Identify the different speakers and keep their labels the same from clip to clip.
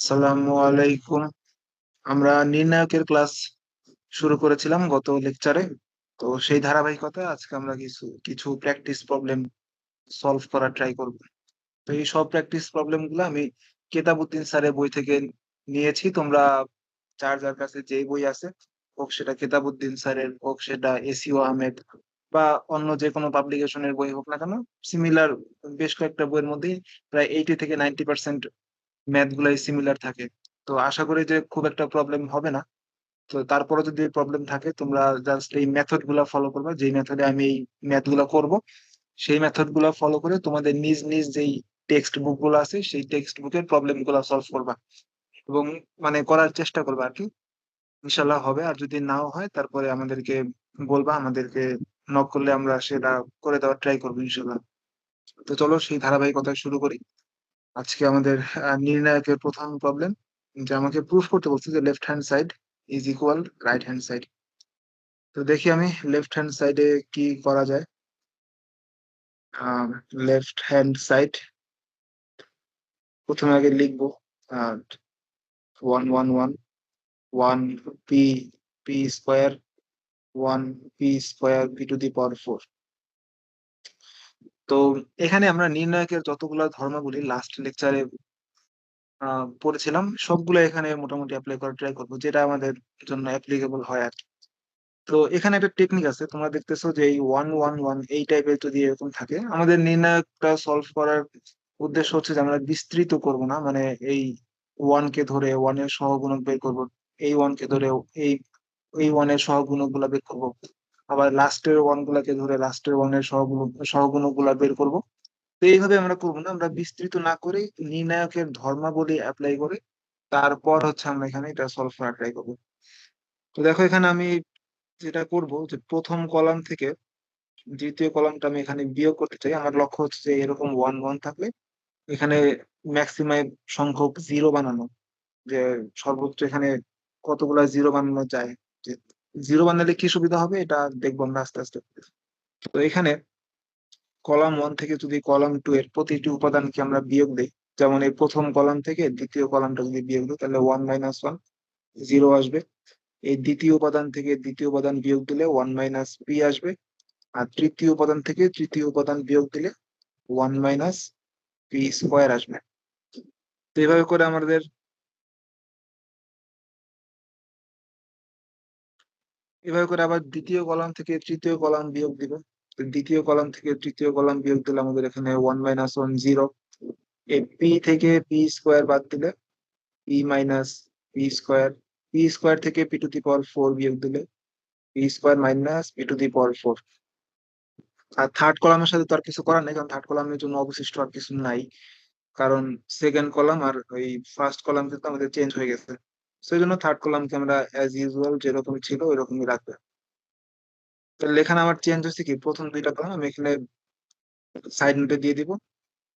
Speaker 1: আসসালামু আলাইকুম। আমরা নির্ণায়কের ক্লাস শুরু করেছিলাম গত লেকচারে। তো সেই ধারাবাহিকতায় আজকে আমরা কিছু কিছু প্র্যাকটিস প্রবলেম সলভ করার ট্রাই করব। তো এই সব প্র্যাকটিস প্রবলেম গুলো আমি কেতাবউদ্দিন স্যারের বই থেকে নিয়েছি। তোমরা যার যার কাছে যে বই আছে, হোক সেটা কেতাবউদ্দিন স্যারের, হোক সেটা এসিও আহমেদ বা অন্য যে কোনো পাবলিকেশনের বই হোক না কেন, সিমিলার বেশ কয়েকটা বইয়ের মধ্যেই প্রায় 80 থেকে 90% ম্যাথ গুলাই সিমিলার থাকে। তো আশা করি যে খুব একটা প্রবলেম হবে না। তো তারপরে যদি প্রবলেম থাকে তোমরা জাস্ট এই মেথড গুলা ফলো করবে, যেই মেথডে আমি এই ম্যাথ গুলা করবো। সেই মেথড গুলা ফলো করে তোমাদের নিজ নিজ যেই টেক্সট বুক গুলো আছে সেই টেক্সট বুকের প্রবলেম গুলা সলভ করবা এবং মানে করার চেষ্টা করবা আর কি। ইনশাল্লাহ হবে, আর যদি নাও হয় তারপরে আমাদেরকে বলবা, আমাদেরকে নক করলে আমরা সেটা করে দেওয়ার ট্রাই করবো ইনশাল্লাহ। তো চলো সেই ধারাবাহিকতা শুরু করি। আজকে আমাদের নির্ণায়কের প্রথম প্রবলেম, যে আমাকে প্রুফ করতে বলছে যে left hand side is equal right hand side. তো দেখি আমি লেফট হ্যান্ড সাইডে কি করা যায়। লেফট হ্যান্ড সাইড প্রথমে আগে লিখবো 1 1 1 1 P P square 1 P square p to the power 4। তো এখানে আমরা নির্ণায়কের যতগুলো ধর্মাবলী লাস্ট লেকচারে পড়েছিলাম সবগুলো এখানে মোটামুটি অ্যাপ্লাই করার ট্রাই করবো, যেটা আমাদের জন্য অ্যাপ্লিকেবল হয় আর কি। তো এখানে একটা টেকনিক আছে, তোমরা দেখতেছো যে এই 1 1 1 এই টাইপের যদি এরকম থাকে, আমাদের নির্ণায়কটা সলভ করার উদ্দেশ্য হচ্ছে যে আমরা বিস্তৃত করব না, মানে এই ওয়ান কে ধরে ওয়ানের সহগুণক বের করব, এই ওয়ান কে ধরে এই এই ওয়ানের সহগুণক গুলা বের করব, আবার লাস্টের ওয়ান গুলাকে ধরে লাস্টের ওয়ানের সহগুণক গুলা বের করব। তো এইভাবে আমরা করবো না, আমরা বিস্তৃত না করে নির্ণায়কের ধর্মাবলী অ্যাপ্লাই করে তারপর হচ্ছে আমরা এখানে এটা সলভ করার ট্রাই করবো। তো দেখো এখানে আমি যেটা করব যে প্রথম কলাম থেকে দ্বিতীয় কলামটা আমি এখানে বিয়োগ করতে চাই। আমার লক্ষ্য হচ্ছে যে এরকম 1 1 থাকলে এখানে ম্যাক্সিমাম সংখ্যক জিরো বানানো, যে সর্বোচ্চ এখানে কতগুলা জিরো বানানো যায়, যে জিরো বানালে কি সুবিধা হবে এটা দেখবো আমরা আস্তে আস্তে। তো এখানে কলাম 1 থেকে যদি কলাম 2 এর প্রতিটি উপাদানকে আমরা বিয়োগ দিই, যেমন এই প্রথম কলাম থেকে দ্বিতীয় কলামটা যদি বিয়োগ দিই তাহলে 1 - 1 জিরো আসবে। এই দ্বিতীয় উপাদান থেকে দ্বিতীয় উপাদান বিয়োগ দিলে 1 - পি আসবে। আর তৃতীয় উপাদান থেকে তৃতীয় উপাদান বিয়োগ দিলে 1 - পি স্কোয়ার আসবে। তো এইভাবে করে আমাদের এভাবে করে আবার দ্বিতীয় কলাম থেকে তৃতীয় কলাম বিয়োগ দিব। তো দ্বিতীয় কলাম থেকে তৃতীয় কলাম বিয়োগ দিলে আমাদের এখানে 1 - 1 জিরো। এই পি থেকে পি স্কোয়ার বাদ দিলে P - P square. P square থেকে পি টু দি পাওয়ার 4 বিয়োগ দিলে P square - P to the power 4। আর থার্ড কলামের সাথে তো আর কিছু করার নেই, কারণ থার্ড কলামের জন্য অবশিষ্ট আর কিছু নাই, কারণ সেকেন্ড কলাম আর ওই ফার্স্ট কলাম কিন্তু আমাদের চেঞ্জ হয়ে গেছে। সেই জন্য থার্ড কলামকে আমরা অ্যাজ ইউজুয়াল যেরকম ছিল ওইরকমই রাখবো। তাহলে এখানে আমার চেঞ্জ হচ্ছে কি, প্রথম দুইটা কলাম আমি এখানে সাইড নোটে দিয়ে দিব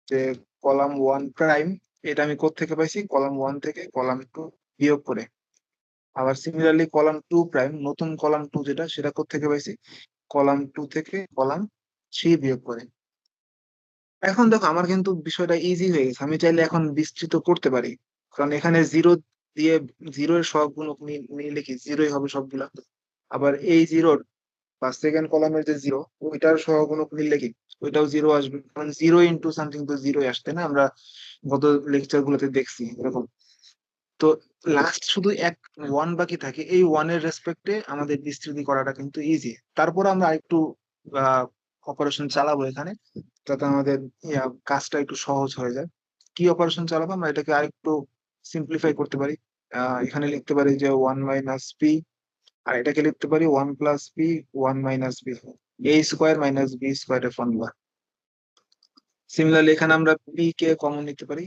Speaker 1: যে কলাম 1 প্রাইম, এটা আমি কোত্থেকে পাইছি, কলাম 1 থেকে কলাম 2 বিয়োগ করে। আবার সিমিলারলি কলাম 2 প্রাইম, নতুন কলাম 2 যেটা সেটা কোত্থেকে পাইছি, কলাম 2 থেকে কলাম 3 বিয়োগ করে। এখন দেখো আমার কিন্তু বিষয়টা ইজি হয়ে গেছে, আমি চাইলে এখন বিস্তৃত করতে পারি, কারণ এখানে জিরো দিয়ে জিরো এর সবগুলো নিলে কি জিরোই হবে সবগুলা। আবার এই জিরোর বা সেকেন্ড কলামের যে জিরো, ওইটার সহগুণক নিলে কি ওইটাও জিরো আসবে, কারণ জিরো ইন্টু সামথিং তো জিরোই আসতে না, আমরা গত লেকচার গুলোতে দেখছি এরকম। তো লাস্ট শুধু এক ওয়ান বাকি থাকে, এই ওয়ানের রেসপেক্টে আমাদের বিস্তৃতি করাটা কিন্তু ইজি। তারপর আমরা আরেকটু অপারেশন চালাবো এখানে, যাতে আমাদের কাজটা একটু সহজ হয়ে যায়। কি অপারেশন চালাবো, আমরা এটাকে আরেকটু সিম্পলিফাই করতে পারি। এখানে লিখতে পারি যে 1 - পি, আর এটাকে লিখতে পারি 1 + পি 1 - পি, a² - b² এর ফর্মুলা। সিমিলারলি এখানে আমরা পি কে কমন নিতে পারি,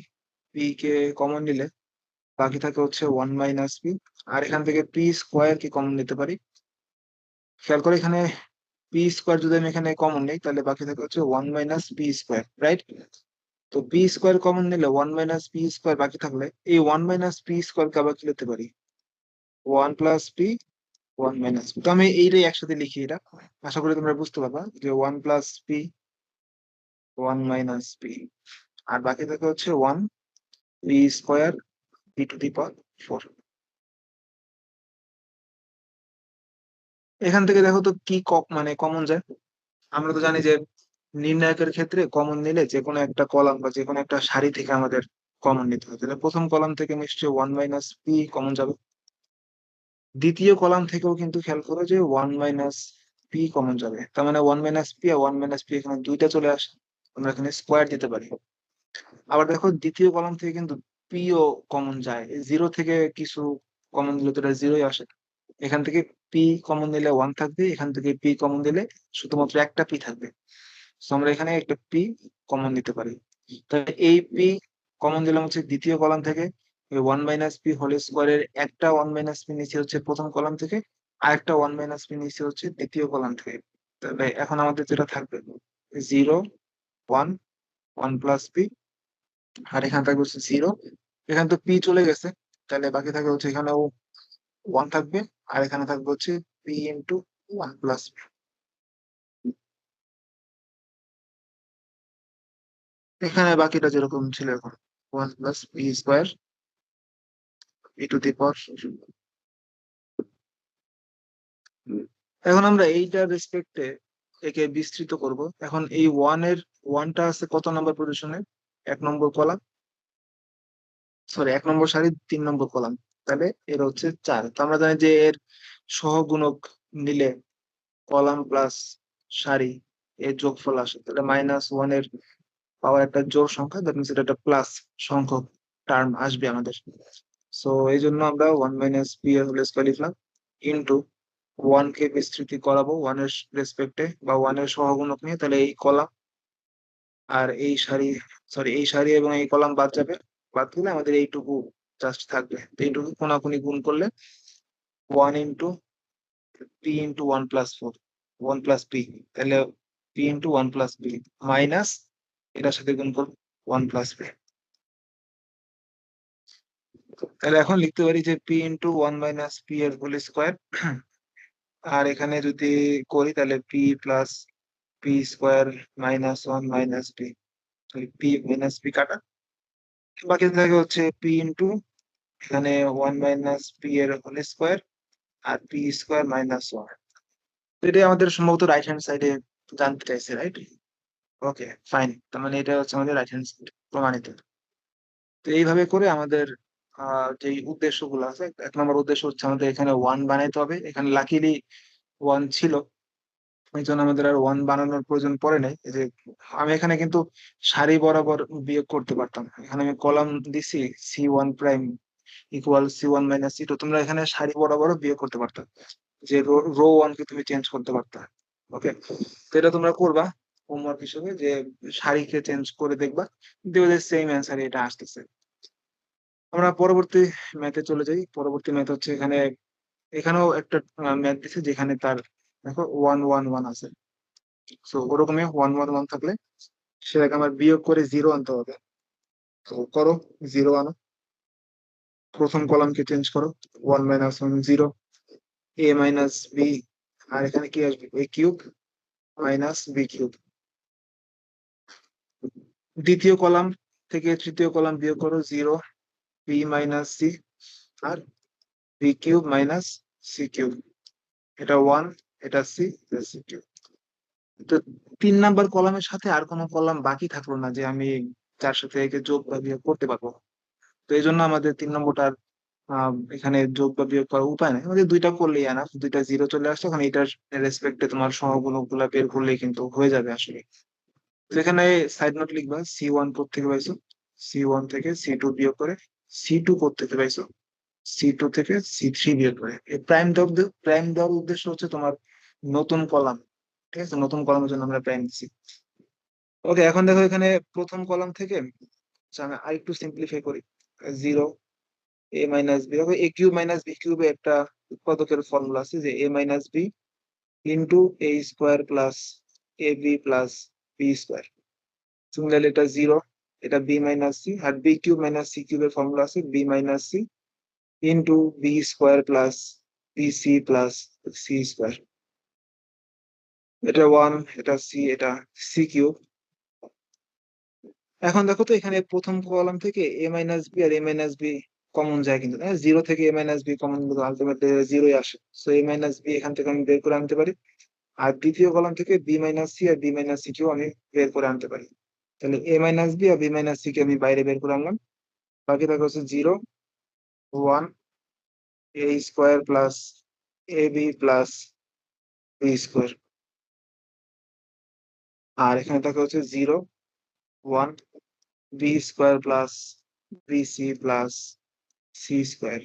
Speaker 1: পি কে কমন নিলে বাকি থাকে হচ্ছে 1 - পি। আর এখান থেকে পি² কি কমন নিতে পারি, খেয়াল করে এখানে পি² যদি আমি এখানে কমন নিই তাহলে বাকি থাকে হচ্ছে 1 - পি², রাইট? তো পি² কমন নিলে 1 - পি² বাকি থাকলে এই 1 - পি² কে আবার কি লিখতে পারি, 1 + পি 1 - পি। তো আমি এইটাই একসাথে লিখি, এটা আশা করি তোমরা বুঝতে পারবা যে 1 + পি 1 - পি, আর বাকি থাকে হচ্ছে 1 পি² বি টু দি পাওয়ার 4। এখান থেকে দেখো তো কি মানে কমন যায়। আমরা তো জানি যে নির্ণায়কের ক্ষেত্রে কমন নিলে যে কোনো একটা কলাম বা যে কোনো একটা সারি থেকে আমাদের কমন নিতে হবে, তাহলে প্রথম কলাম থেকে নিশ্চয়ই 1 - পি কমন যাবে। দ্বিতীয় কলাম থেকেও কিন্তু খেয়াল করো যে 1 - পি কমন যাবে, তার মানে 1 - পি আর 1 - পি এখানে দুইটা চলে আসে, আমরা এখানে স্কোয়ার দিতে পারি। আবার দেখো দ্বিতীয় কলাম থেকে কিন্তু পি ও কমন যায়, জিরো থেকে কিছু কমন দিলে তো এটা জিরোই আসে। এখান থেকে পি কমন দিলে 1 থাকবে, এখান থেকে পি কমন দিলে শুধুমাত্র একটা পি থাকবে। তো আমরা এখানে একটা পি কমন দিতে পারি। তাহলে এই পি কমন দিলাম হচ্ছে দ্বিতীয় কলাম থেকে, 1 - পি হোল স্কোয়ারের একটা 1 - পি নিচে হচ্ছে প্রথম কলাম থেকে, আর একটা 1 - পি নিচে হচ্ছে দ্বিতীয় কলাম থেকে। তাহলে এখন আমাদের যেটা থাকবে 0, 1, 1 + পি, আর এখানে থাকবে হচ্ছে 0। এখানে তো পি চলে গেছে, তাহলে বাকি থাকবে হচ্ছে এখানেও 1 থাকবে, আর এখানে থাকবে হচ্ছে পি × 1 + পি। এখানে বাকিটা যেরকম ছিল এখন 1 + পি² পি টু দি পাওয়ার। এখন আমরা এইটার রেসপেক্টে একে বিস্তৃত করব। এখন এই ওয়ানটা আছে কত নম্বর পজিশনে? 1 নম্বর কলাম, সরি 1 নম্বর সারি 3 নম্বর কলাম। তাহলে এর হচ্ছে 4। তো আমরা জানি যে এর সহগুণক নিলে কলাম প্লাস সারি এর যোগফল আসে, তাহলে -1 এর পাওয়ার একটা জোড় সংখ্যা, দ্যাট মিনস এটা একটা প্লাস সংখ্যক টার্ম আসবে আমাদের। সো এই জন্য আমরা 1 - পি হোল স্কোয়ার লিখলাম, ইন্টু 1 কে বিস্তৃতি করাবো 1 এর রেসপেক্টে বা 1 এর সহগুণক নিয়ে, তাহলে এই কলাম আর এই সারি, সরি এই সারি এবং এই কলাম বাদ যাবে। বাদ দিলে আমাদের এইটুকু জাস্ট থাকবে। তো এইটুকু কোনাকুনি গুণ করলে 1 × পি × 1 + 4, 1 + পি, তাহলে পি × 1 + পি মাইনাস এটার সাথে গুণ করবো 1 + পি। তাহলে এখন লিখতে পারি যে পি × 1 - পি এর হোল স্কোয়ার, আর এখানে যদি করি তাহলে পি + পি² -1 - পি, পি - পি কাটা, বাকি থাকে হচ্ছে এখানে 1 - পি এর হোল স্কোয়ার আর পি² - 1। এটাই আমাদের সম্ভবত রাইট হ্যান্ড সাইডে জানতে চাইছে, রাইট? ওকে, ফাইন, তার মানে এটা হচ্ছে আমাদের রাইট হ্যান্ড সাইড প্রমাণিত। তো এইভাবে করে আমাদের যে উদ্দেশ্যগুলো আছে, 1 নম্বর উদ্দেশ্য হচ্ছে আমাদের এখানে 1 বানাইতে হবে। এখানে লাকিলি 1 ছিল, এই জন্য আমাদের আর 1 বানানোর প্রয়োজন পড়ে নাই। এই যে আমি এখানে কিন্তু সারি বরাবর বিয়োগ করতে পারতাম, এখানে আমি কলাম দিছি C1 ' = C1 - C2, তোমরা এখানে সারি বরাবর বিয়োগ করতে পারতাম, যে রো 1 কে তুমি চেঞ্জ করতে পারতা। ওকে, তো এটা তোমরা করবা হোমওয়ার্ক হিসেবে, যে সারিকে চেঞ্জ করে দেখবা, দেখবে যে সেম অ্যান্সার এটা আসতেছে। আমরা পরবর্তী ম্যাথে চলে যাই। পরবর্তী ম্যাথ হচ্ছে এখানে, এখানেও একটা ম্যাথ দিছে যেখানে তার দেখো 1 1 1 আছে। সো ওরকমই 1 1 1 থাকলে সেটাকে আমার বিয়োগ করে 0 আনতে হবে। তো করো, 0 আনো, প্রথম কলামকে চেঞ্জ করো, 1 - 1 0, a - বি, আর এখানে কি আসবে a³ - b³। দ্বিতীয় কলাম থেকে তৃতীয় কলাম বিয়োগ করো, 0, b - c, আর b³ - c³। এটা 1, এটা c, এটা c³। তো 3 নাম্বার কলামের সাথে আর কোনো কলাম বাকি থাকলো না যে আমি যার সাথে একে যোগ বা বিয়োগ করতে পারবো। তো এই জন্য আমাদের 3 নম্বরটার এখানে যোগ বা বিয়োগ করার উপায় নেই, আমাদের দুইটা করলেই এনাফ। দুইটা 0 চলে আসছে, এখন এটার রেসপেক্টে তোমার সহগুণক গুলা বের করলেই কিন্তু হয়ে যাবে আসলে। তো এখানে সাইড নোট লিখবা, C1 থেকে পাইছো, C1 থেকে C2 বিয়োগ করে, C2 থেকে পাইছো, C2 থেকে C3 বিয়োগ করে। এই প্রাইম দেওয়ার উদ্দেশ্য হচ্ছে তোমার নতুন কলাম, ঠিক আছে? নতুন কলামের জন্য আমরা প্রাইম দিচ্ছি। ওকে, এখন দেখো এখানে প্রথম কলাম থেকে, আচ্ছা, আমি আরেকটু সিম্পলিফাই করি। 0, a - b, দেখো a³ - b³ একটা উৎপাদকের ফর্মুলা আছে, যে a - b into a² plus ab plus b²। Similarly এটা 0, এটা b - c, আর b³ - c³ এর ফর্মুলা আছে b - c into b² plus bc plus c²। এটা 1, এটা c, এটা c³। এখন দেখো তো এখানে প্রথম কলাম থেকে a - b আর a - b কমন যায় কিন্তু, জিরো থেকে এ মাইনাস বি কমন কিন্তু আলটিমেটলি জিরোই আসে। সো এ মাইনাস বি এখান থেকে আমি বের করে আনতে পারি। আর দ্বিতীয় কলাম থেকে বি মাইনাস সি আর বি মাইনাস সি কেও আমি বের করে আনতে পারি। তাহলে A minus B R B minus C K আমি বাইরে বের করে আনলাম। বাকি থাকে হচ্ছে 0, 1, A square plus A B plus B square. আর এখানে থাকে হচ্ছে 0, 1, B square plus B C plus C square.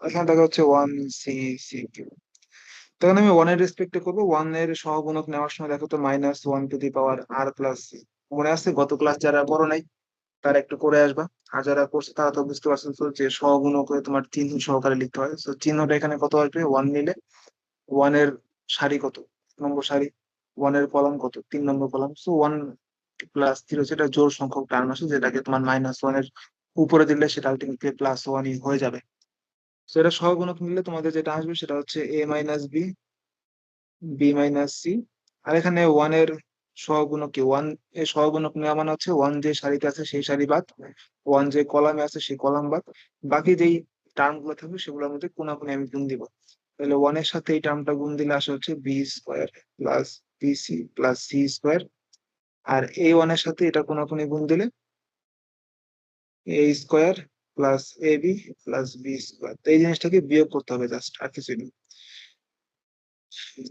Speaker 1: এখানে থাকে হচ্ছে 1 সি সি কিউব। তখন আমি ওয়ান এর রেসপেক্টে করবো। ওয়ান এর সহগুণক নেওয়ার সময় দেখো তো -1 টু দি পাওয়ার আর প্লাস সি। মনে আছে গত ক্লাস যারা পড়ো নাই তারা একটু করে আসবা। আর যারা করছে তারা তো বুঝতে পারছেন তো যে সহগুণক হয়ে তোমার চিহ্ন সহকারে লিখতে হয়। তো চিহ্নটা এখানে কত আসবে, 1 নিলে 1 এর সারি কত, নম্বর সারি, 1 এর কলাম কত, 3 নম্বর কলাম। সো 1 প্লাস 3 হচ্ছে এটা জোড় সংখ্যক টার্ম আছে, যেটাকে তোমার -1 এর উপরে দিলে সেটা আলটিমেটলি +1ই হয়ে যাবে। তো এটা সহগুণক নিলে তোমাদের যেটা আসবে সেটা হচ্ছে A minus B, B minus C. আর এখানে 1 এর সহগুণক কি, 1 এর সহগুণক নেওয়া মানে হচ্ছে 1 যে সারিতে আছে সেই সারি বাদ, 1 যে কলামে আছে সেই কলাম বাদ, বাকি যেই টার্ম গুলো থাকবে সেগুলোর মধ্যে কোনাকুনি আমি গুণ দিব। তাহলে 1 এর সাথে এই টার্মটা গুণ দিলে আসে হচ্ছে B square plus B C plus C square. আর এই 1 এর সাথে এটা কোনাকুনি গুণ দিলে A square plus A B plus B square. তো এই জিনিসটাকে বিয়োগ করতে হবে জাস্ট, আর কিছুই না।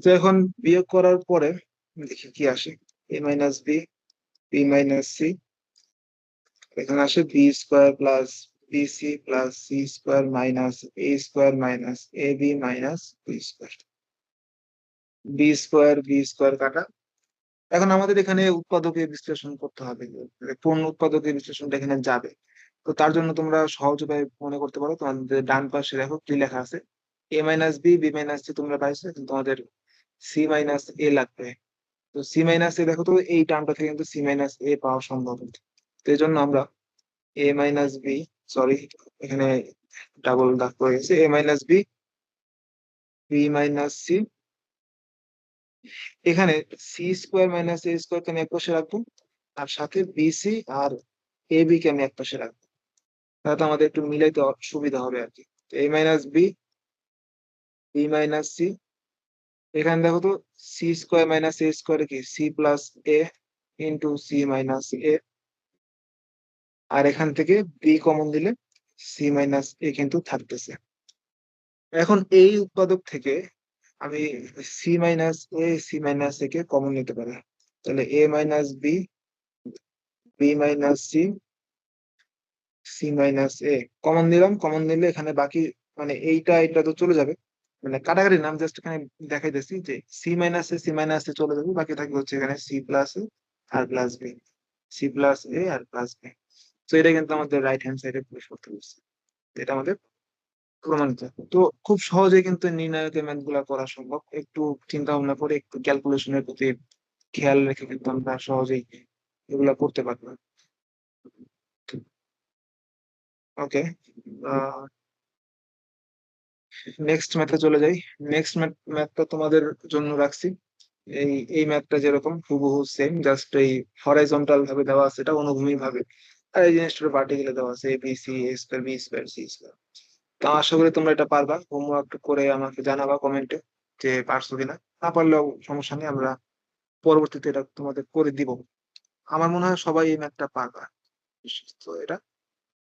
Speaker 1: তো এখন বিয়োগ করার পরে দেখি কি আসে। A minus B, B minus C, এখানে আসে B square plus B C plus C square minus A square minus A B minus B square. B square কাটা। এখন আমাদের এখানে উৎপাদকে বিশ্লেষণ করতে হবে, যে কোন উৎপাদকে বিশ্লেষণটা এখানে যাবে। তো তার জন্য তোমরা সহজ উপায় মনে করতে পারো। তোমাদের ডান পাশে দেখো কি লেখা আছে, A minus B, B minus C তোমরা পাইছো, কিন্তু তোমাদের সি মাইনাস এ লাগবে। তো সি মাইনাস এ দেখো তো এই টার্মটা থেকে কিন্তু সি মাইনাস এ পাওয়া সম্ভব। তো এই জন্য আমরা এ মাইনাস বি, সরি এখানে ডাবল দাগ পড়ে গেছে, A minus B, B minus C, এখানে সি স্কোয়ার মাইনাস এ স্কোয়ারকে আমি এক পাশে রাখবো, আর সাথে বিসি আর এ বি কে আমি এক পাশে রাখবো। তাহলে তো আমাদের একটু মিলাইতে সুবিধা হবে আর কি। A minus B, B minus C, এখানে দেখো তো C square minus A square কি C plus A into C minus A. আর এখান থেকে বি কমন দিলে সি মাইনাস এ কিন্তু থাকতেছে। এখন এই উৎপাদক থেকে আমি C minus A, C minus A কে কমন নিতে পারি। তাহলে A minus B, B minus C, C minus A common দিলাম। কমন নিলে এখানে বাকি মানে এইটা এটা তো চলে যাবে, মানে কাটাকাটি নাম জাস্ট এখানে দেখাইতেছি যে C minus A, C minus এ চলে যাবে, বাকি থাকবে হচ্ছে এখানে C plus A R plus B, C plus A R plus B. তো এটা কিন্তু আমাদের রাইট হ্যান্ড সাইডে পুশ করতে বলছে, এটা আমাদের প্রমাণিত। তো খুব সহজে কিন্তু নির্ণায়কের ম্যাথ গুলা করা সম্ভব, একটু চিন্তা ভাবনা করে একটু ক্যালকুলেশনের প্রতি খেয়াল রেখে কিন্তু আমরা সহজেই এগুলা করতে পারবো। ওকে, নেক্সট ম্যাথে চলে যাই। নেক্সট ম্যাথটা তোমাদের জন্য রাখছি। এই এই ম্যাথটা যেরকম হুবহু সেম, জাস্ট এই হরাইজন্টাল ভাবে দেওয়া আছে, এটা অনুভূমিক ভাবে। আর এই জিনিসটা পার্টিকেলে দেওয়া আছে, A B C A square B square C square. তো আশা করি তোমরা এটা পারবা। হোমওয়ার্ক করে আমাকে জানাবা কমেন্টে যে পারছো কিনা। না পারলেও সমস্যা নেই, আমরা পরবর্তীতে এটা তোমাদের করে দিব। আমার মনে হয় সবাই এই ম্যাথটা পারবা। তো এটা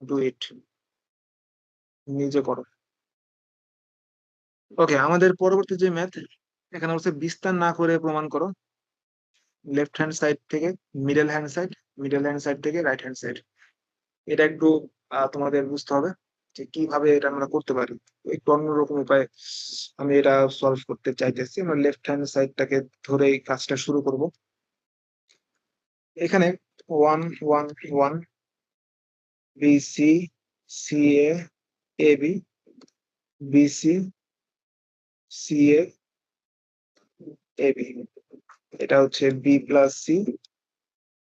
Speaker 1: ডু ইট, নিজে করো। ওকে, আমাদের পরবর্তী যে ম্যাথ, এখানে হচ্ছে বিস্তার না করে প্রমাণ করো। লেফট হ্যান্ড সাইড থেকে middle hand side, middle hand side থেকে রাইট হ্যান্ড সাইড। এটা একটু তোমাদের বুঝতে হবে যে কিভাবে এটা আমরা করতে পারি। একটু অন্যরকম উপায়ে আমি এটা সলভ করতে চাইতেছি। আমরা লেফট হ্যান্ড সাইডটাকে ধরেই কাজটা শুরু করব। এখানে 1 1 1 B C, C A B, B C, C A B, এটা হচ্ছে বি প্লাস সি,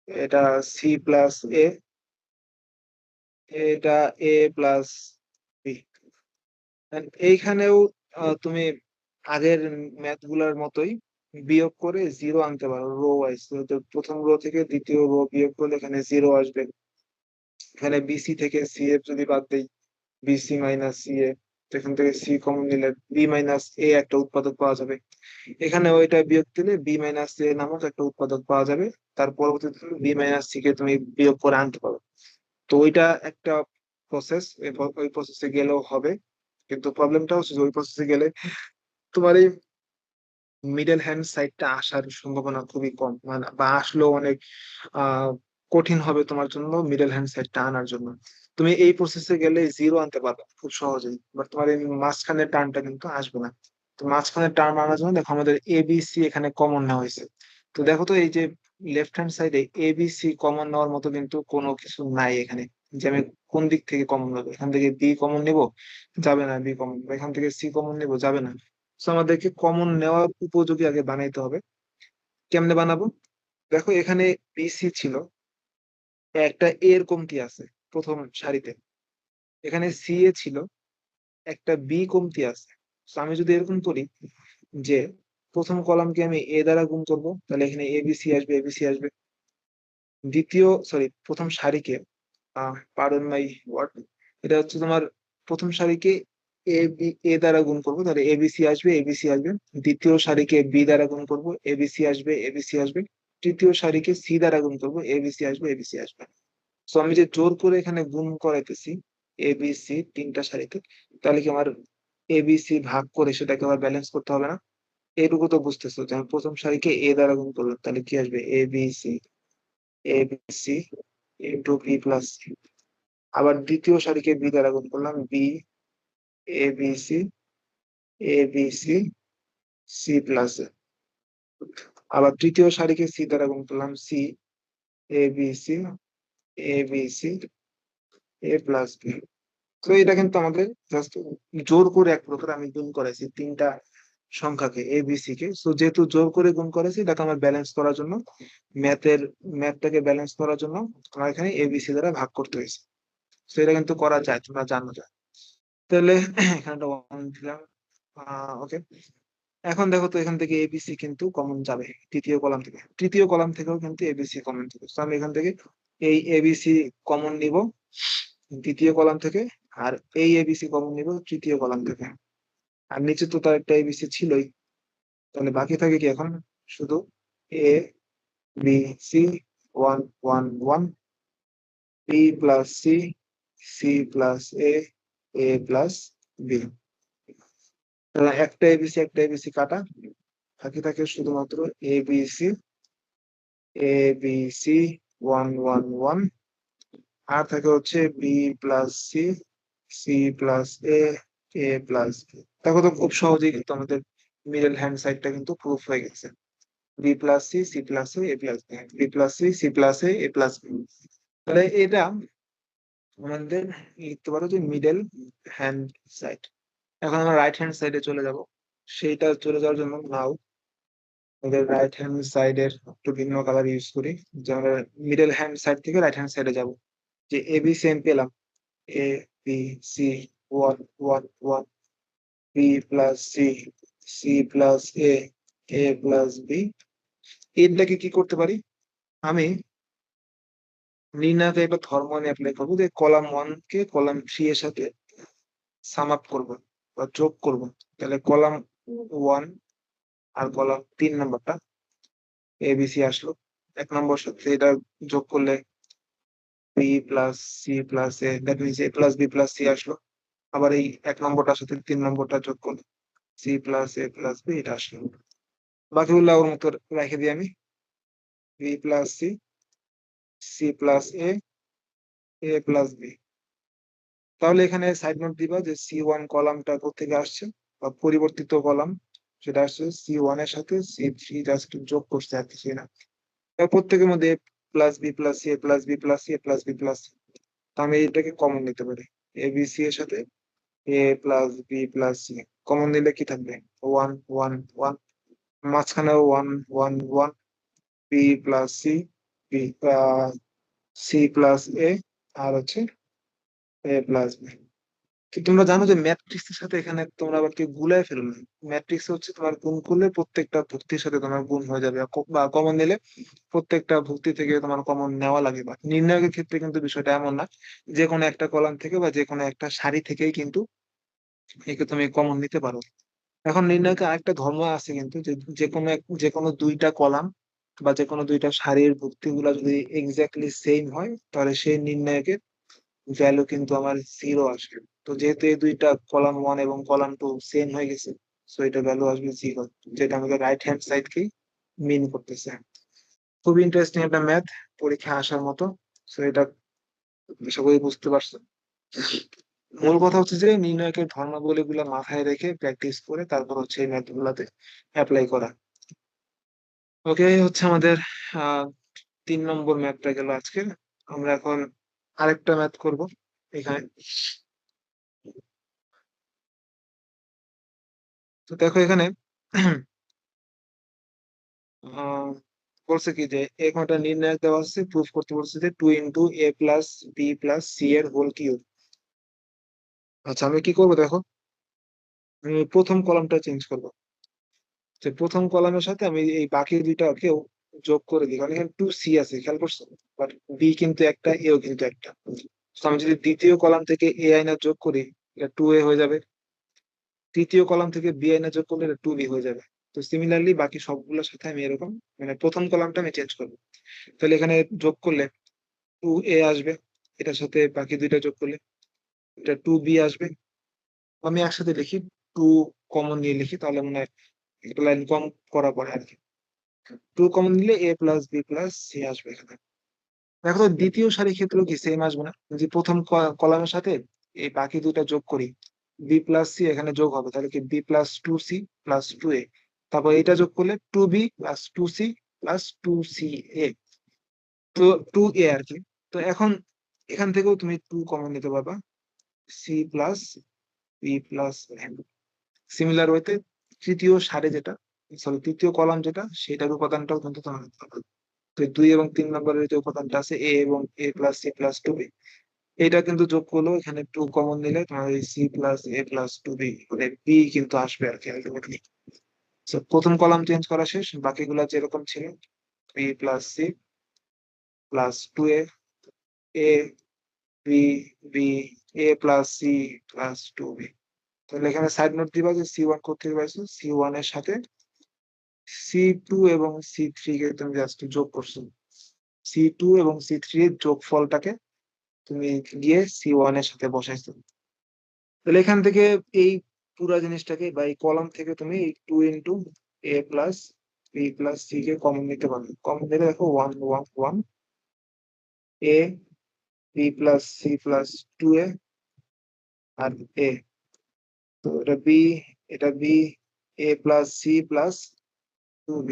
Speaker 1: এটা সি প্লাস এ, এটা এ প্লাস বি। এইখানেও তুমি আগের ম্যাথ গুলার মতোই বিয়োগ করে জিরো আনতে পারো রো ওয়াইজ। তো প্রথম রো থেকে দ্বিতীয় রো বিয়োগ করলে এখানে জিরো আসবে। এখানে বিসি থেকে সি এফ যদি বাদ দেই, বিসি মাইনাস সি এ, এখান থেকে সি কমন নিলে বি মাইনাস এ একটা উৎপাদক পাওয়া যাবে। এখানে ওইটা বিয়োগ দিলে বি মাইনাস এ নামক একটা উৎপাদক পাওয়া যাবে। তার পরবর্তীতে বি মাইনাস সি কে তুমি বিয়োগ করে আনতে পারো। তো ওইটা একটা প্রসেস, ওই প্রসেসে গেলেও হবে, কিন্তু প্রবলেমটা হচ্ছে যে ওই প্রসেসে গেলে তোমার এই মিডল হ্যান্ড সাইডটা আসার সম্ভাবনা খুবই কম, মানে বা আসলেও অনেক আহ কঠিন হবে তোমার জন্য মিডল হ্যান্ড সাইডটা আনার জন্য। তুমি এই প্রসেসে গেলে জিরো আনতে পারবে খুব সহজেই, বাট তোমার এই মাঝখানের টার্মটা কিন্তু আসবে না। তো মাঝখানের টার্ম আনার জন্য দেখো আমাদের এবিসি এখানে কমন নেওয়া হয়েছে। তো দেখো তো এই যে লেফট হ্যান্ড সাইডে এবিসি কমন নেওয়ার মতো কিন্তু কোনো কিছু নাই এখানে, যে আমি কোন দিক থেকে কমন নেবো, এখান থেকে বি কমন নেবো, যাবে না। বি কমন, এখান থেকে সি কমন নেবো, যাবে না। তো আমাদেরকে কমন নেওয়ার উপযোগী আগে বানাইতে হবে। কেমনে বানাবো? দেখো এখানে বিসি ছিল, একটা এর কমতি আছে প্রথম সারিতে। এখানে সি এ ছিল, একটা বি কমতি আছে। তো আমি যদি এরকম করি যে প্রথম কলামকে আমি এ দ্বারা গুণ করব, তাহলে এখানে এবিসি আসবে, এবিসি আসবে। প্রথম সারিকে, পার্ডন মাই ওয়ার্ড, এটা হচ্ছে তোমার প্রথম সারিকে এ দ্বারা গুণ করবো, তাহলে এবিসি আসবে, এবিসি আসবে। দ্বিতীয় সারিকে বি দ্বারা গুণ করবো, এবিসি আসবে, এবিসি আসবে। তৃতীয় সারিকে সি দ্বারা গুণ করবো, এবিসি আসবে, এবিসি আসবে। তো আমি যে জোর করে এখানে গুণ করাইতেছি এবিসি তিনটা সারিতে, তাহলে কি আমার এবিসি ভাগ করে সেটাকে আবার ব্যালেন্স করতে হবে না? এইটুকু তো বুঝতেছো যে আমি প্রথম সারিকে এ দ্বারা গুণ করলাম, তাহলে কি আসবে? ABC, ABC into B plus C. আবার দ্বিতীয় সারিকে বি দ্বারা গুণ করলাম, B, ABC, ABC, C plus A. আবার তৃতীয় সারিকে সি দ্বারা গুণ করলাম, C, ABC, ABC, A plus B. তো এটা কিন্তু আমাদের জাস্ট জোর করে এক প্রকার আমি গুণ করেছি তিনটা সংখ্যাকে, এ বি সি কে। সো যেহেতু জোর করে গুণ করেছি, এটাকে আমার ব্যালেন্স করার জন্য, ম্যাথের ম্যাথটাকে ব্যালেন্স করার জন্য আমার এখানে এবিসি দ্বারা ভাগ করতে হয়েছে। তো এটা কিন্তু করা যায়, তোমরা জানো যায়। তাহলে এখানে একটা ওয়ান দিলাম। ওকে, এখন দেখো তো এখান থেকে এবিসি কিন্তু কমন যাবে তৃতীয় কলাম থেকে, তৃতীয় কলাম থেকেও কিন্তু এবিসি কমন যাবে। তো আমি এখান থেকে এই এবিসি কমন নিব দ্বিতীয় কলাম থেকে, আর এই এবিসি কমন নিব তৃতীয় কলাম থেকে। আর নিচে তো তার একটা এবিসি ছিলই, তাহলে বাকি থাকে কি এখন? শুধু A B C, one one one, B plus C, C plus A, A plus B. একটা এবিসি কাটা, বাকি থাকে শুধুমাত্র A B C, A B C, one one one. আর থাকে হচ্ছে B plus C, C plus A, A plus B. দেখো তো খুব সহজেই কিন্তু আমাদের মিডল হ্যান্ড সাইডটা কিন্তু প্রুফ হয়ে গেছে। B plus C, C plus A, A plus B, B plus C, C plus A, A plus B. তাহলে এটা আমাদের লিখতে পারো যে মিডল হ্যান্ড সাইড। এখন আমরা রাইট হ্যান্ড সাইডে চলে যাব। সেইটা চলে যাওয়ার জন্য নাও আমাদের রাইট হ্যান্ড সাইডের একটু ভিন্ন কালার ইউজ করি, যে আমরা মিডল হ্যান্ড সাইড থেকে রাইট হ্যান্ড সাইডে যাব। যে এ বি সেম পেলাম, A B C, one one one, B plus C, C plus A, A plus B. এটাকে কি করতে পারি আমি? নির্ণায়কে একটা ধর্ম আমি অ্যাপ্লাই করবো, যে কলাম ওয়ান কে কলাম থ্রি এর সাথে সাম আপ করবো বা যোগ করব। তাহলে কলাম ওয়ান আর কলাম তিন নাম্বারটা এবিসি আসলো, এক নম্বর সাথে এটা যোগ করলে B plus C plus A, that means A plus B plus C আসলো। আবার এই এক নম্বরটার সাথে তিন নম্বরটা যোগ করলে C plus A plus B, এটা আসলো। বাকিগুলো ওর মতো রেখে দিই আমি, B plus C, C plus A, A plus B. তাহলে এখানে সাইড নোট দিবা যে সি ওয়ান কলামটা কোথেকে আসছে, বা পরিবর্তিত কলাম সেটা আসছে সি ওয়ান এর সাথে সি থ্রি জাস্ট যোগ করছে আর কিছুই না। প্রত্যেকের মধ্যে প্লাস বি প্লাস সি, এ প্লাস বি প্লাস সি, এ প্লাস বি প্লাস সি। তো আমি এটাকে কমন নিতে পারি, এ বি সি এর সাথে A plus B plus C. Common নিলে কি থাকবে? ওয়ান ওয়ান ওয়ান, মাঝখানে one one one, B plus C, B C plus A, আর হচ্ছে এ প্লাস বি। তোমরা জানো যে ম্যাট্রিক্সের সাথে এখানে তোমরা আবার কেউ গুলায় ফেলো না। ম্যাট্রিক্স হচ্ছে তোমার গুণ করলে প্রত্যেকটা ভুক্তির সাথে তোমার গুণ হয়ে যাবে, বা কমন নিলে প্রত্যেকটা ভুক্তি থেকে তোমার কমন নেওয়া লাগে। বা নির্ণায়কের ক্ষেত্রে কিন্তু বিষয়টা এমন না, যে কোনো একটা কলাম থেকে বা যে কোনো একটা সারি থেকেই কিন্তু একে তুমি কমন নিতে পারো। এখন নির্ণায়কের আরেকটা ধর্ম আছে কিন্তু, যে যে কোনো দুইটা কলাম বা যে কোনো দুইটা সারির ভুক্তি গুলা যদি এক্স্যাক্টলি সেম হয়, তাহলে সেই নির্ণায়কের ভ্যালু কিন্তু আমার জিরো আসবে। তো যেহেতু এই দুইটা কলাম ওয়ান এবং কলাম টু সেম হয়ে গেছে, সো এটা ভ্যালু আসবে জিরো, যেটা আমাদের রাইট হ্যান্ড সাইড কেই মিন করতেছে। খুবই ইন্টারেস্টিং একটা ম্যাথ, পরীক্ষা আসার মতো। সো এটা আশা করি বুঝতে পারছো। মূল কথা হচ্ছে যে নির্ণায়কের ধর্মাবলী গুলা মাথায় রেখে প্র্যাকটিস করে তারপর হচ্ছে এই ম্যাথ গুলাতে অ্যাপ্লাই করা। ওকে, হচ্ছে আমাদের আহ 3 নম্বর ম্যাথটা গেল আজকের। আমরা এখন আরেকটা ম্যাথ করব এখানে। তো দেখো এখানে আহ, বলছে কি যে এরকম একটা নির্ণায়ক দেওয়া আছে, প্রুফ করতে বলছে যে 2 × a + b + c এর হোল কিউব। আচ্ছা, আমি কি করবো দেখো, আমি প্রথম কলামটা চেঞ্জ করবো। যে প্রথম কলামের সাথে আমি এই বাকি দুইটাকেও যোগ করে দিই, কারণ এখানে 2c আছে, খেয়াল করছো? বাট বি কিন্তু একটা, এও কিন্তু একটা। তো আমি যদি দ্বিতীয় কলাম থেকে এ আইনা যোগ করি, এটা 2a হয়ে যাবে। তৃতীয় কলাম থেকে বি আইনা যোগ করলে এটা 2b হয়ে যাবে। তো সিমিলারলি বাকি সবগুলোর সাথে আমি এরকম, মানে প্রথম কলামটা আমি চেঞ্জ করবো। তাহলে এখানে যোগ করলে 2a আসবে, এটার সাথে বাকি দুইটা যোগ করলে এটা 2b আসবে। আমি একসাথে লিখি, 2 কমন নিয়ে লিখি, তাহলে মনে হয় একটা লাইন কম করা পড়ে আর কি। 2 কমন নিলে a + b + c আসবে এখানে। দেখো তো দ্বিতীয় সারি ক্ষেত্রেও কি সেম আসবে না? যদি প্রথম কলামের সাথে এই বাকি দুটা যোগ করি, b + c এখানে যোগ হবে, তাহলে কি b + 2c + 2a। তারপর এটা যোগ করলে 2b + 2c + 2ca, তো 2a আর কি। তো এখন এখান থেকেও তুমি 2 কমন নিতে পারবা, c + b + সিমিলার ওয়েতে তৃতীয় সারি যেটা, সরি তৃতীয় কলাম যেটা, সেটার উপাদানটাও কিন্তু তোমার নিতে হবে। তো 2 এবং 3 নম্বরের যে উপাদানটা আছে a এবং a + c + 2b, এটা কিন্তু যোগ করলেও এখানে 2 কমন নিলে তোমার এই c + a + 2b, মানে বি কিন্তু আসবে আর কি আলটিমেটলি। প্রথম কলাম চেঞ্জ করা শেষ, বাকিগুলা যেরকম ছিল, b + c + 2a, a b b a + c + 2b। তাহলে এখানে সাইড নোট দিবা যে c1 কোথেকে পাইছো, c1 এর সাথে c2 এবং c3 কে তুমি জাস্ট যোগ করছো। c2 এবং c3 এর যোগফলটাকে তুমি গিয়ে c1 এর সাথে বসাইছো। তাহলে এখান থেকে এই পুরো জিনিসটাকে বা এই কলাম থেকে তুমি এই 2 × a + b + c K common নিতে পারবে। কমন নিলে দেখো 1 1 1, a b + c + 2a R a। তো এটা b, এটা b, a + c + 2b।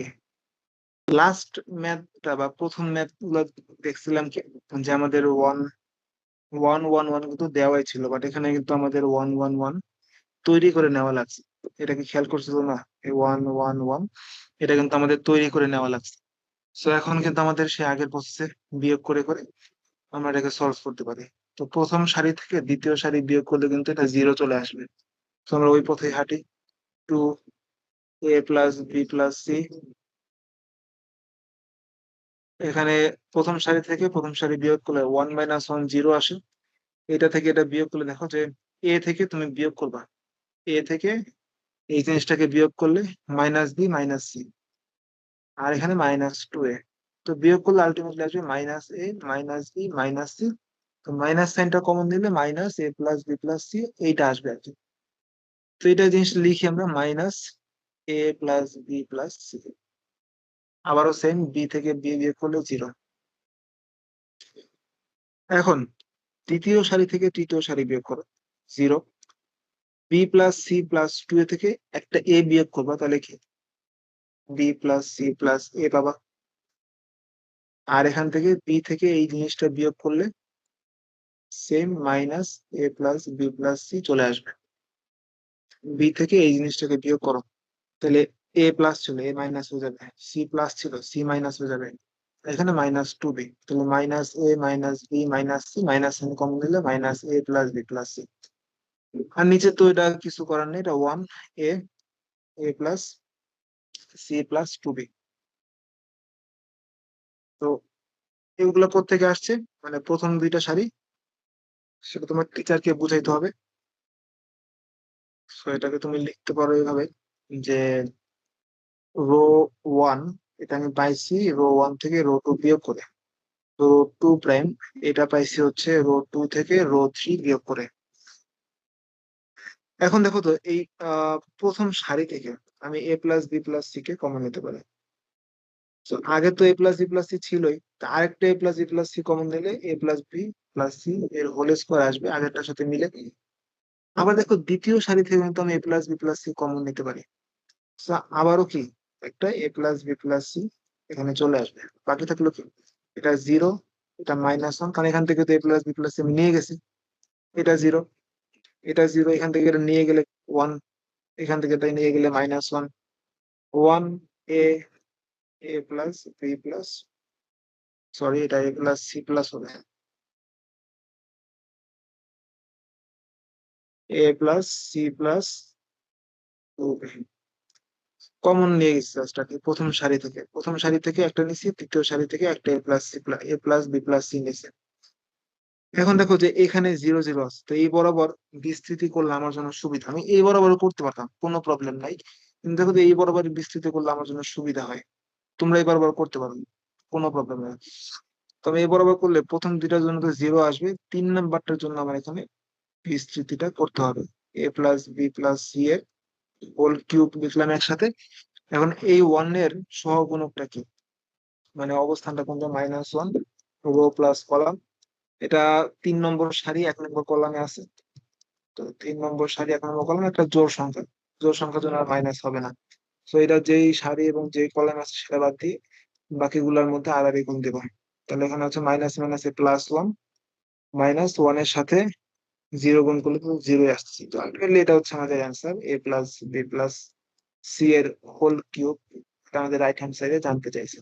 Speaker 1: Last ম্যাথটা বা প্রথম ম্যাথ গুলো দেখছিলাম কি, যে আমাদের ওয়ান ওয়ান ওয়ান ওয়ান কিন্তু দেওয়াই ছিল, বাট এখানে কিন্তু আমাদের 1 1 1 তৈরি করে নেওয়া লাগছে। এটা কি খেয়াল করছো তো না? এই 1 1 1 এটা কিন্তু আমাদের তৈরি করে নেওয়া লাগছে। সো এখন কিন্তু আমাদের সে আগের প্রসেসে বিয়োগ করে করে আমরা এটাকে সলভ করতে পারি। তো প্রথম সারি থেকে দ্বিতীয় সারি বিয়োগ করলে কিন্তু এটা জিরো চলে আসবে। তো আমরা ওই পথে হাঁটি, 2a + b + c। এখানে প্রথম সারি থেকে প্রথম সারি বিয়োগ করলে 1 - 1 জিরো আসে। এটা থেকে এটা বিয়োগ করলে দেখো যে এ থেকে তুমি বিয়োগ করবা, এ থেকে এই জিনিসটাকে বিয়োগ করলে -b - c, আর এখানে -2a। তো বিয়োগ করলে আলটিমেটলি আসবে -a - b - c। তো মাইনাস সাইনটা কমন দিলে -a + b + c এইটা আসবে আর কি। তো এটা জিনিস লিখি আমরা, -a + b + c। আবারও সেম, বি থেকে বি বিয়োগ করলে জিরো। এখন তৃতীয় সারি থেকে তৃতীয় সারি বিয়োগ করো, জিরো। b + c + 2a থেকে একটা এ বিয়োগ করবা, তাহলে কি b + c + a পাবা। আর এখান থেকে বি থেকে এই জিনিসটা বিয়োগ করলে সেম -a + b + c চলে আসবে। বি থেকে এই জিনিসটাকে বিয়োগ করো, তাহলে এ প্লাস ছিল এ মাইনাস হয়ে যাবে, সি প্লাস ছিল সি মাইনাস হয়ে যাবে, এখানে -2b। তাহলে -a - b - c, minus common দিলে -a + b + c। আর নিচে তো এটা কিছু করার নেই, এটা 1 a plus C plus 2b। তো এগুলো কোত্থেকে আসছে, মানে প্রথম দুইটা সারি, সেটা তোমার টিচারকে বুঝাইতে হবে। তো এটাকে তুমি লিখতে পারো এইভাবে যে রো 1, এটা আমি পাইছি রো 1 থেকে রো 2 বিয়োগ করে, রো 2 প্রাইম এটা পাইছি হচ্ছে রো 2 থেকে রো 3 বিয়োগ করে। এখন দেখো তো এই প্রথম সারি থেকে আমি A plus B plus C কে কমন নিতে পারি। তো আগে তো A plus B plus C ছিলই, তো আরেকটা A plus B plus C common দিলে A plus B plus C এর হোল স্কোয়ার আসবে আগেরটার সাথে মিলে। আবার দেখো দ্বিতীয় সারি থেকে কিন্তু আমি A plus B plus C common নিতে পারি। So, আবারও কি একটা A plus B plus C এখানে চলে আসবে। বাকি থাকলো কি, এটা 0, এটা -1, কারণ এখান থেকে তো A plus B plus C আমি নিয়ে গেছি। এটা 0, এটা 0, এখান থেকে এটা নিয়ে গেলে 1, এখান থেকে তাই নিয়ে গেলে -1, 1 A plus B plus, sorry এটা এ প্লাস সি প্লাস হবে, A plus C plus 2b। Common নিয়ে গেছি জাস্ট প্রথম সারি থেকে, প্রথম সারি থেকে একটা নিছি, তৃতীয় সারি থেকে একটা A plus B plus C নিছি। এখন দেখো যে এখানে 0 0 আছে, তো এই বরাবর বিস্তৃতি করলে আমার জন্য সুবিধা, আমি এই বরাবর করতে পারতাম, কোনো প্রবলেম নাই। কিন্তু দেখো যে এই বরাবর বিস্তৃতি করলে আমার জন্য সুবিধা হয়। তোমরা এই বরাবর করতে পারো, কোনো প্রবলেম নেই। তবে এই বরাবর করলে প্রথম দুইটার জন্য তো 0 আসবে, 3 নাম্বারটার জন্য আমার এখানে বিস্তৃতিটা করতে হবে। A plus B plus C এর হোল কিউব লিখলাম একসাথে। এখন এই 1 এর সহগুণকটা কি, মানে অবস্থানটা কোনটা, -1, রো প্লাস কলাম। এটা 3 নম্বর সারি 1 নম্বর কলামে আছে। তো 3 নম্বর সারি 1 নম্বর কলাম একটা জোড় সংখ্যা, জোড় সংখ্যার জন্য আর মাইনাস হবে না। তো এটা যেই সারি এবং যেই কলাম আছে সেটা বাদ দিয়ে বাকিগুলোর মধ্যে আর গুণ দেবো। তাহলে এখানে হচ্ছে মাইনাস মাইনাসে +1, -1 এর সাথে 0 গুণ করলে তো 0 আসছে। তো আলটিমেটলি এটা হচ্ছে আমাদের অ্যান্সার, এ প্লাস বি প্লাস সি এর হোল কিউব। এটা আমাদের রাইট হ্যান্ড সাইডে জানতে চাইছে।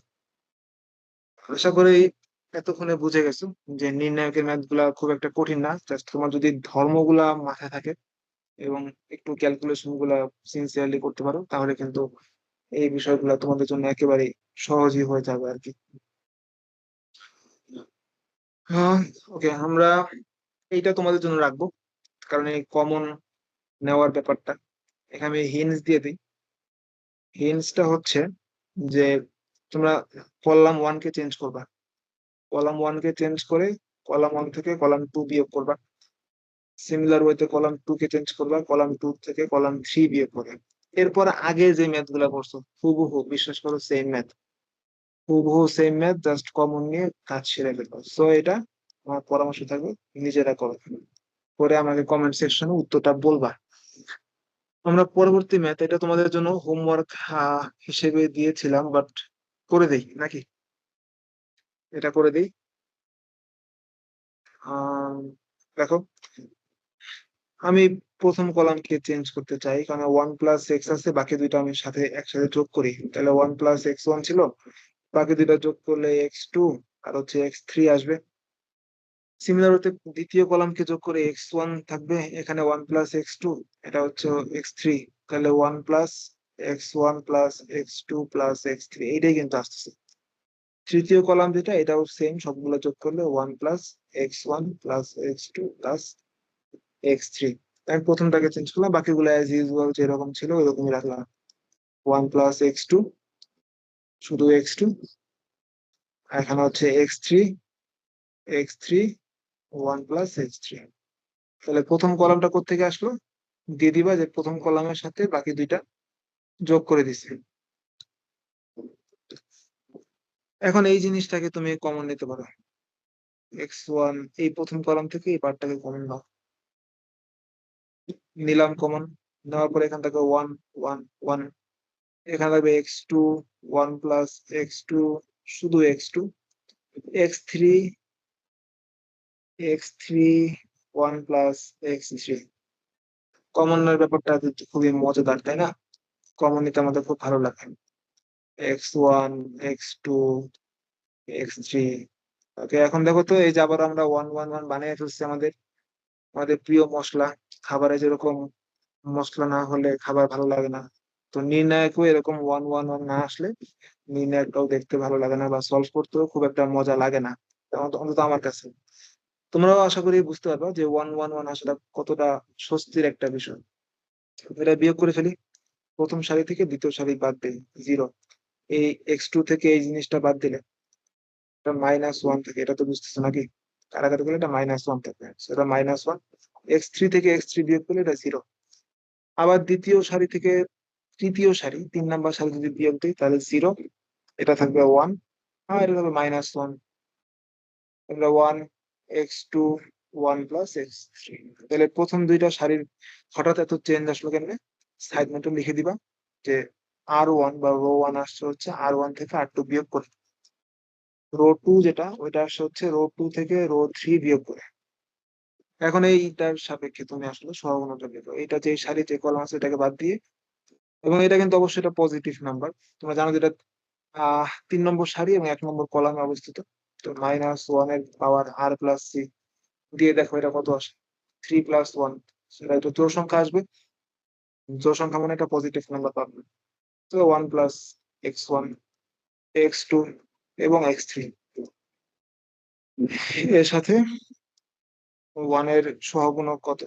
Speaker 1: আশা করি এতক্ষণে বুঝে গেছো যে নির্ণায়কের ম্যাথ গুলা খুব একটা কঠিন না, জাস্ট তোমার যদি ধর্মগুলা মাথায় থাকে এবং একটু ক্যালকুলেশন গুলা সিনসিয়ারলি করতে পারো, তাহলে কিন্তু এই বিষয়গুলো তোমাদের জন্য একেবারে সহজই হয়ে যাবে আর কি। হ্যাঁ, ওকে, আমরা এইটা তোমাদের জন্য রাখবো, কারণ এই কমন নেওয়ার ব্যাপারটা। এখানে আমি হিন্টস দিয়ে দিই। হিন্টসটা হচ্ছে যে তোমরা কলাম 1 কে চেঞ্জ করবা, কলাম 1 কে চেঞ্জ করে কলাম 1 থেকে কলাম 2 বিয়োগ করবা। সিমিলার ওয়েতে কলাম 2 কে চেঞ্জ করবা, কলাম 2 থেকে কলাম 3 বিয়োগ করে। এরপর আগে যে ম্যাথ গুলা করছো হুবহু, বিশ্বাস করো সেম ম্যাথ, হুবহু সেম ম্যাথ, জাস্ট কমন নিয়ে কাজ সেরে ফেলবো। সো এটা আমার পরামর্শ থাকবে, নিজেরা করো, করে আমাকে কমেন্ট সেকশনে উত্তরটা বলবা। আমরা পরবর্তী ম্যাথ, এটা তোমাদের জন্য হোমওয়ার্ক হিসেবে দিয়েছিলাম, বাট করে দেই নাকি, এটা করে দেই। আহ, দেখো আমি প্রথম কলামকে চেঞ্জ করতে চাই, কারণ 1 + x আছে, বাকি দুইটা আমি সাথে একসাথে যোগ করি, তাহলে 1 + x1 ছিল, বাকি দুইটা যোগ করলে x2 আর হচ্ছে x3 আসবে। সিমিলার হতে দ্বিতীয় কলামকে যোগ করে x1 থাকবে, এখানে 1 + x2, এটা হচ্ছে x3, তাহলে 1 + x1 + x2 + x3, এইটাই কিন্তু আসতেছে। তৃতীয় কলাম যেটা, এটাও সেম, সবগুলো যোগ করলে 1 + x1 + x2 x3। আমি প্রথমটাকে চেঞ্জ করলাম, বাকিগুলো অ্যাজ ইউজুয়াল যেরকম ছিল ওইরকমই রাখলাম। 1 + x2, শুধু x2, এখানে হচ্ছে x3, 1 + x3। তাহলে প্রথম কলামটা কোত্থেকে আসলো, দিয়ে দিবা যে প্রথম কলামের সাথে বাকি দুইটা যোগ করে দিছি। এখন এই জিনিসটাকে তুমি কমন নিতে পারো, x1 এই প্রথম কলাম থেকে এই পার্টটাকে কমন নাও। নিলাম কমন, নেওয়ার পরে এখান থেকে 1 1 1, এখানে থাকবে x2, 1 + x2, শুধু x2, x3, x3, 1 + x3। Common এর ব্যাপারটা কিন্তু খুবই মজাদার, তাই না? কমন নিতে আমাদের খুব ভালো লাগে। x1, x2, x3। ওকে, এখন দেখো তো এই যে আবার আমরা 1 1 1 বানিয়ে ফেলছি আমাদের আমাদের প্রিয় মশলা, খাবারে যেরকম মশলা না হলে খাবার ভালো লাগে না, তো নির্ণায়কও এরকম 1 1 1 না আসলে নির্ণায়কটাও দেখতে ভালো লাগে না বা সলভ করতেও খুব একটা মজা লাগে না, অন্তত আমার কাছে। তোমরাও আশা করি বুঝতে পারবে যে 1 1 1 আসলে কতটা স্বস্তির একটা বিষয়। এটা বিয়োগ করে ফেলি, প্রথম সারি থেকে দ্বিতীয় সারি বাদ দিই, 0। এই x2 থেকে এই জিনিসটা বাদ দিলে এটা -1 থাকে, এটা তো বুঝতেছো নাকি? কারাগার করলে এটা -1 থাকে, সেটা -1। x3 থেকে x3 বিয়োগ করলে এটা 0। আবার দ্বিতীয় সারি থেকে তৃতীয় সারি, 3 নাম্বার সারি যদি বিয়োগ দিই তাহলে 0, এটা থাকবে 1, আর এটা থাকবে -1। আমরা 1 x2 1 + x3, তাহলে প্রথম দুইটা সারির হঠাৎ এত চেঞ্জ আসলো কেমনে? সাইড নোটে লিখে দিবা যে R1 বা রো 1 আসছে হচ্ছে R1 থেকে R2 বিয়োগ করে, রো 2 যেটা ওইটা আসছে হচ্ছে রো 2 থেকে রো 3 বিয়োগ করে। এখন এইটার সাপেক্ষে তুমি আসলে সহগুণটা বের করো, এটা যে সারি যে কলাম আছে এটাকে বাদ দিয়ে, এবং এটা কিন্তু অবশ্যই এটা পজিটিভ নাম্বার। তোমরা জানো যেটা 3 নম্বর সারি এবং 1 নম্বর কলামে অবস্থিত। তো -1 এর পাওয়ার r+c দিয়ে দেখো এটা কত আসে, 3+1, সেটা একটা জোড় সংখ্যা আসবে। জোড় সংখ্যা মানে একটা পজিটিভ নাম্বার পাবে। তো 1 + x1 x2 এবং x3, এর সাথে 1 এর সহগুণক কত,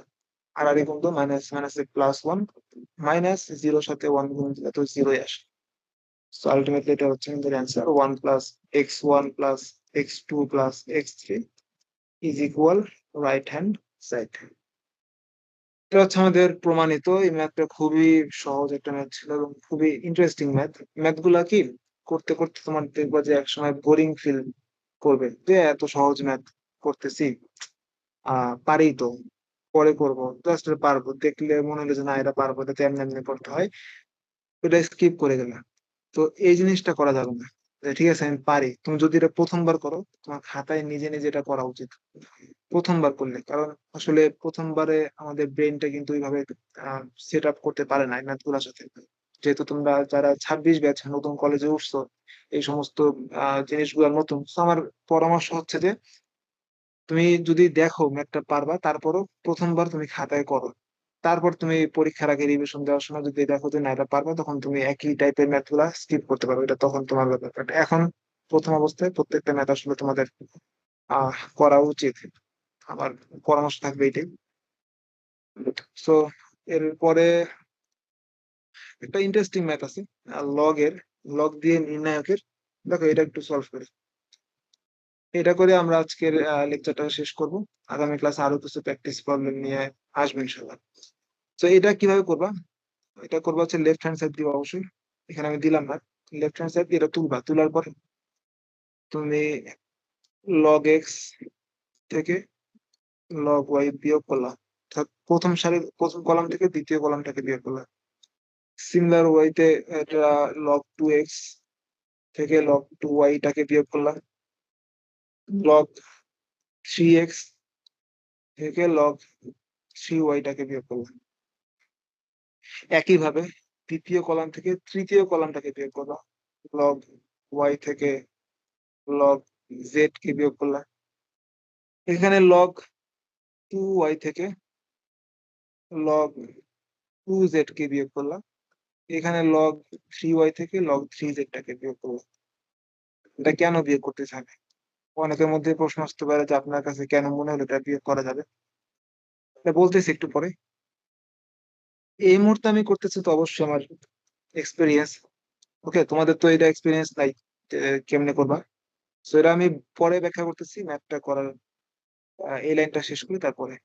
Speaker 1: আর আরেক গুণ তো মাইনাস মাইনাস +1, -0 সাথে 1 গুণ দিলে তো 0 আসে। সো আলটিমেটলি এটা হচ্ছে আমাদের answer, 1 + x1 + x2 + x3 is equal right hand side. এটা হচ্ছে আমাদের প্রমাণিত। এই ম্যাথটা খুবই সহজ একটা ম্যাথ ছিল এবং খুবই ইন্টারেস্টিং ম্যাথ। ম্যাথ গুলা কি করতে করতে তোমার দেখবা যে একসময় বোরিং ফিল করবে, যে এত সহজ ম্যাথ করতেছি, পারি তো, পরে করবো, জাস্ট পারবো, দেখলে মনে হলো যে না এটা পারবো, এটা তো এমনি এমনি করতে হয়, ওটা স্কিপ করে গেলে। তো এই জিনিসটা করা যাবে না, যে ঠিক আছে আমি পারি। তুমি যদি এটা প্রথমবার করো, তোমার খাতায় নিজে নিজে এটা করা উচিত প্রথমবার করলে, কারণ আসলে প্রথমবারে আমাদের ব্রেনটা কিন্তু ওইভাবে সেট আপ করতে পারে না ম্যাথ গুলোর সাথে। যেহেতু তোমরা যারা 26 ব্যাচ নতুন কলেজে উঠছো, এই সমস্ত জিনিসগুলো নতুন, তো আমার পরামর্শ হচ্ছে যে তুমি যদি দেখো ম্যাথটা পারবা, তারপরও প্রথমবার তুমি খাতায় করো, তারপর তুমি পরীক্ষার আগে রিভিশন দেওয়ার সময় যদি দেখো যে না এটা পারবা, তখন তুমি একই টাইপের ম্যাথ গুলা স্কিপ করতে পারবে, এটা তখন তোমার ব্যাপার। But এখন প্রথম অবস্থায় প্রত্যেকটা ম্যাথ আসলে তোমাদের করা উচিত, আমার পরামর্শ থাকবে এটাই। সো এরপরে একটা ইন্টারেস্টিং ম্যাথ আছে, লগ দিয়ে নির্ণায়কের। দেখো এটা একটু সলভ করি, এটা করে আমরা আজকের লেকচারটা শেষ করব। আগামী ক্লাসে আরো কিছু প্র্যাকটিস প্রবলেম নিয়ে আসবো ইনশাল্লাহ। তো এটা কিভাবে করবা? এটা করবা হচ্ছে লেফট হ্যান্ড সাইড দিবা অবশ্যই, এখানে আমি দিলাম না। লেফট হ্যান্ড সাইড দিয়ে এটা তুলবা, তোলার পরে তুমি লগ এক্স থেকে লগ ওয়াই বিয়োগ করলা, অর্থাৎ প্রথম সারির প্রথম কলাম থেকে দ্বিতীয় কলামটাকে বিয়োগ করলা। সিমিলার ওয়াইতে এটা log 2x থেকে log 2y টাকে বিয়োগ করলাম, log 3x থেকে log 3y টাকে বিয়োগ করলাম। একইভাবে দ্বিতীয় কলাম থেকে তৃতীয় কলামটাকে বিয়োগ করলাম, log y থেকে log z কে বিয়োগ করলাম। এখানে log 2y থেকে log 2z কে বিয়োগ করলাম। এখানে log 3y থেকে log 3z টাকে বিয়োগ করলাম। এটা কেন বিয়োগ করতে চাবে? অনেকের মধ্যে প্রশ্ন আসতে পারে যে আপনার কাছে কেন মনে হলো এটা বিয়োগ করা যাবে। এটা বলতেছি একটু পরে। এই মুহূর্তে আমি করতেছি তো অবশ্যই আমার এক্সপিরিয়েন্স। ওকে, তোমাদের তো এটা এক্সপিরিয়েন্স নাই যে কেমনে করবা। তো এটা আমি পরে ব্যাখ্যা করতেছি ম্যাথটা করার, এই লাইনটা শেষ করি তারপরে।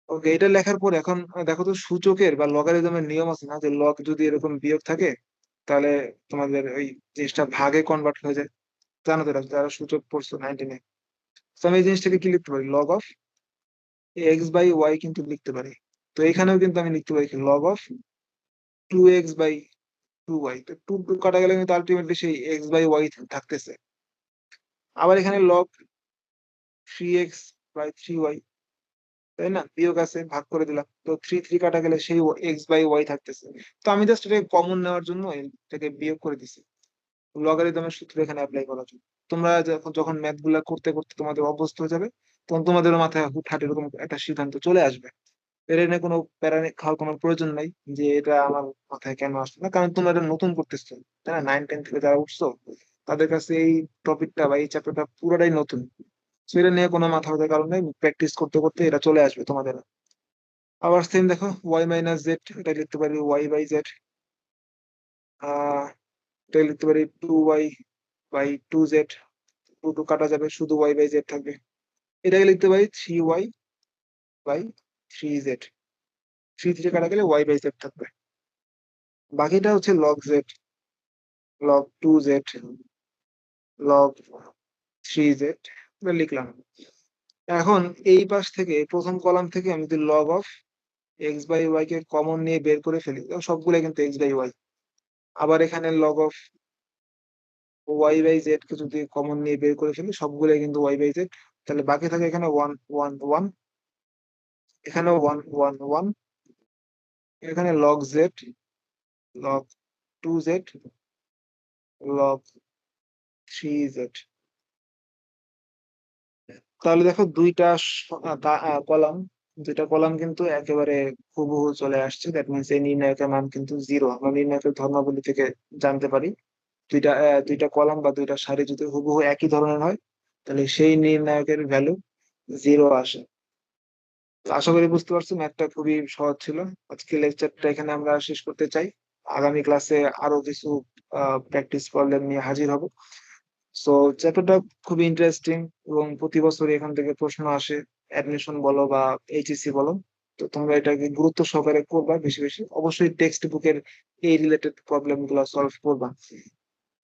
Speaker 1: ওকে, এটা লেখার পর এখন দেখো তো সূচকের বা লগারিদমের নিয়ম আছে না, যে লগ যদি এরকম বিয়োগ থাকে তাহলে তোমাদের ওই জিনিসটা ভাগে কনভার্ট হয়ে যায়। জানো তো এটা, যারা সূচক পড়ছো 9-এ। তো আমি এই জিনিসটাকে কি লিখতে পারি, log of x/y কিন্তু লিখতে পারি। তো এখানেও কিন্তু আমি লিখতে পারি log of 2x/2y। তো 2 কাটা গেলে কিন্তু আলটিমেটলি সেই x/y থাকতেছে। আবার এখানে log 3x/3y, তাই না, বিয়োগ আছে, ভাগ করে দিলাম, তো 3 কাটা গেলে সেই x/y থাকতেছে। তো আমি জাস্ট এটাকে কমন নেওয়ার জন্য এটাকে বিয়োগ করে দিছি। লগারিদমের সূত্র এখানে অ্যাপ্লাই করা যায়। তোমরা যখন যখন ম্যাথ গুলা করতে করতে তোমাদের অভ্যস্ত হয়ে যাবে, তখন তোমাদেরও মাথায় হুটহাট এরকম একটা সিদ্ধান্ত চলে আসবে। এটা নিয়ে কোনো প্যারা খাওয়ার কোনো প্রয়োজন নাই যে এটা আমার মাথায় কেন আসলো না, কারণ তোমরা এটা নতুন করতেছো, তাই না? 9-10 থেকে যারা উঠছো তাদের কাছে এই টপিকটা বা এই চ্যাপ্টারটা পুরোটাই নতুন। So এটা নিয়ে কোনো মাথা ব্যথার কারণ নেই, প্র্যাকটিস করতে করতে এটা চলে আসবে তোমাদের। আবার সেম দেখো, ওয়াই মাইনাস জেড, এটা লিখতে পারি ওয়াই বাই জেড। আহ এটা লিখতে পারি 2y বাই 2z, 2 কাটা যাবে, শুধু ওয়াই বাই জেড থাকবে। এটাকে লিখতে পারি 3y বাই 3z, 3 থেকে কাটা গেলে ওয়াই বাই জেড থাকবে। বাকিটা হচ্ছে log Z, log 2z, log 3z লিখলাম। এখন এই পাশ থেকে প্রথম কলাম থেকে আমি যদি log of X by Y কে কমন নিয়ে বের করে ফেলি, তো সবগুলো কিন্তু এক্স বাই ওয়াই। আবার এখানে log of Y by Z কে যদি কমন নিয়ে বের করে ফেলি, সবগুলো কিন্তু ওয়াই বাই জেড। তাহলে বাকি থাকে এখানে ওয়ান ওয়ান ওয়ান, এখানে ওয়ান ওয়ান ওয়ান, এখানে log Z, log 2z, log 3z। তাহলে দেখো কলাম, দুইটা কলাম কিন্তু একেবারে হুবহু চলে আসছে। দ্যাট মিনস এই নির্ণায়কের মান কিন্তু জিরো, আমরা নির্ণায়কের ধর্মাবলী থেকে জানতে পারি। দুইটা কলাম বা দুইটা সারি যদি হুবহু একই ধরনের হয়, তাহলে সেই নির্ণায়কের ভ্যালু জিরো আসে। তো আশা করি বুঝতে পারছো, ম্যাথটা খুবই সহজ ছিল। আজকে লেকচারটা এখানে আমরা শেষ করতে চাই। আগামী ক্লাসে আরো কিছু প্র্যাকটিস প্রবলেম নিয়ে হাজির হব। সো চ্যাপ্টারটা খুবই ইন্টারেস্টিং এবং প্রতি বছর এখান থেকে প্রশ্ন আসে, অ্যাডমিশন বলো বা এইচএসসি বলো। তো তোমরা এটাকে গুরুত্ব সহকারে করবা, বেশি বেশি অবশ্যই টেক্সট বুকের এই রিলেটেড প্রবলেম গুলো সলভ করবা।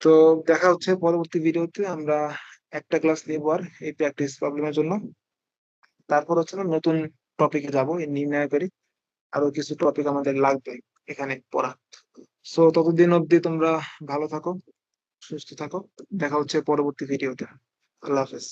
Speaker 1: তো দেখা হচ্ছে পরবর্তী ভিডিওতে। আমরা একটা ক্লাস নেবো আর এই প্র্যাকটিস প্রবলেমের জন্য, তারপর হচ্ছে না নতুন টপিকে যাব, এই নির্ণায়কেরই আরো কিছু টপিক আমাদের লাগবে এখানে পড়া। সো ততদিন অবধি তোমরা ভালো থাকো, সুস্থ থাকো। দেখা হচ্ছে পরবর্তী ভিডিওতে। আল্লাহ হাফেজ।